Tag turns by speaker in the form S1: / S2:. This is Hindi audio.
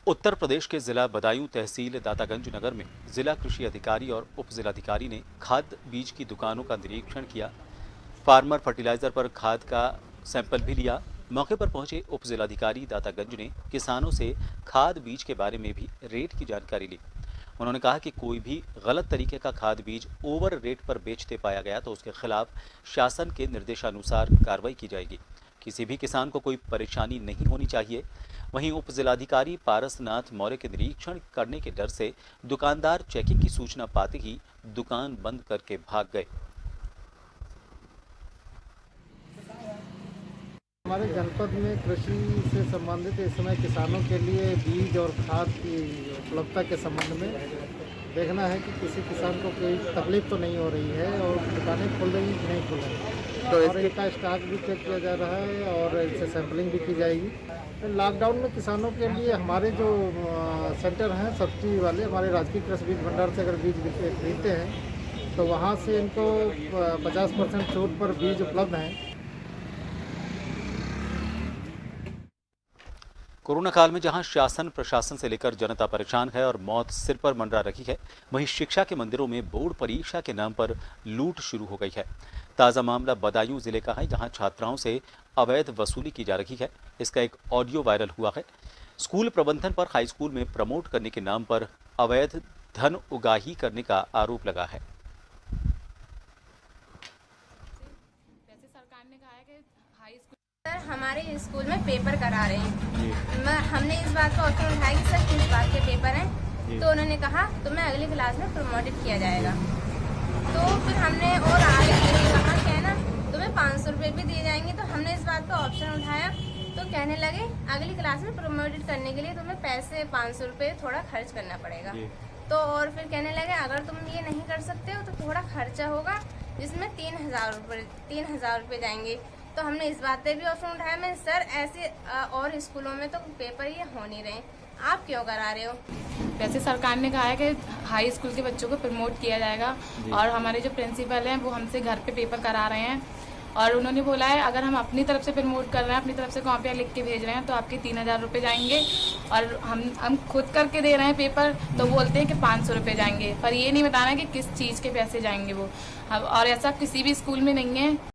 S1: उत्तर प्रदेश के जिला बदायूं तहसील दातागंज नगर में जिला कृषि अधिकारी और उप जिलाधिकारी ने खाद बीज की दुकानों का निरीक्षण किया। फार्मर फर्टिलाइजर पर खाद का सैंपल भी लिया। मौके पर पहुंचे उप जिलाधिकारी दातागंज ने किसानों से खाद बीज के बारे में भी रेट की जानकारी ली। उन्होंने कहा कि कोई भी गलत तरीके का खाद बीज ओवर रेट पर बेचते पाया गया तो उसके खिलाफ शासन के निर्देशानुसार कार्रवाई की जाएगी। किसी भी किसान को कोई परेशानी नहीं होनी चाहिए। वहीं उप जिलाधिकारी पारसनाथ मौर्य के निरीक्षण करने के डर से दुकानदार चेकिंग की सूचना पाते ही दुकान बंद करके भाग गए।
S2: हमारे जनपद में कृषि से संबंधित इस समय किसानों के लिए बीज और खाद की उपलब्धता के संबंध में देखना है कि किसी किसान को कोई तकलीफ तो नहीं हो रही है और दुकानें खुल रही कि नहीं खुल रही तो और इनका स्टॉक भी चेक किया जा रहा है और इससे सैंपलिंग भी की जाएगी। लॉकडाउन में किसानों के लिए हमारे जो सेंटर हैं सब्सिडी वाले, हमारे राजकीय कृषि बीज भंडार से अगर बीज खरीदते हैं तो वहाँ से इनको 50% छूट पर बीज उपलब्ध हैं।
S1: कोरोना काल में जहां शासन प्रशासन से लेकर जनता परेशान है और मौत सिर पर मंडरा रही है, वहीं शिक्षा के मंदिरों में बोर्ड परीक्षा के नाम पर लूट शुरू हो गई है। ताज़ा मामला बदायूं जिले का है, जहां छात्राओं से अवैध वसूली की जा रही है। इसका एक ऑडियो वायरल हुआ है। स्कूल प्रबंधन पर हाई स्कूल में प्रमोट करने के नाम पर अवैध धन उगाही करने का आरोप लगा है।
S3: सरकार ने कहा है कि हाई स्कूल सर हमारे स्कूल में पेपर करा रहे हैं। हमने इस बात का ऑप्शन उठाया कि सर किस बात के पेपर हैं, तो उन्होंने कहा तुम्हें अगली क्लास में प्रमोटेड किया जाएगा। तो फिर हमने और आगे कहा क्या है ना तुम्हें 500 रुपये भी दिए जाएंगे। तो हमने इस बात का ऑप्शन उठाया तो कहने लगे अगली क्लास में प्रमोटेड करने के लिए तुम्हें पैसे 500 रुपये थोड़ा खर्च करना पड़ेगा। तो और फिर कहने लगे अगर तुम ये नहीं कर सकते हो तो थोड़ा खर्चा होगा जिसमें 3,000 रुपये जाएंगे। तो हमने इस बात पे भी ऑप्शन उठाया। मैं सर ऐसे और स्कूलों में तो पेपर ये हो नहीं रहे, आप क्यों करा रहे हो?
S4: वैसे सरकार ने कहा है कि हाई स्कूल के बच्चों को प्रमोट किया जाएगा और हमारे जो प्रिंसिपल हैं वो हमसे घर पे पेपर करा रहे हैं और उन्होंने बोला है अगर हम अपनी तरफ से प्रमोट कर रहे हैं, अपनी तरफ से कॉपियाँ लिख के भेज रहे हैं तो आपके 3,000 रुपये जाएंगे और हम खुद करके दे रहे हैं पेपर तो बोलते हैं कि 500 रुपये जाएंगे, पर ये नहीं बताना कि किस चीज़ के पैसे जाएंगे वो। और ऐसा किसी भी स्कूल में नहीं है।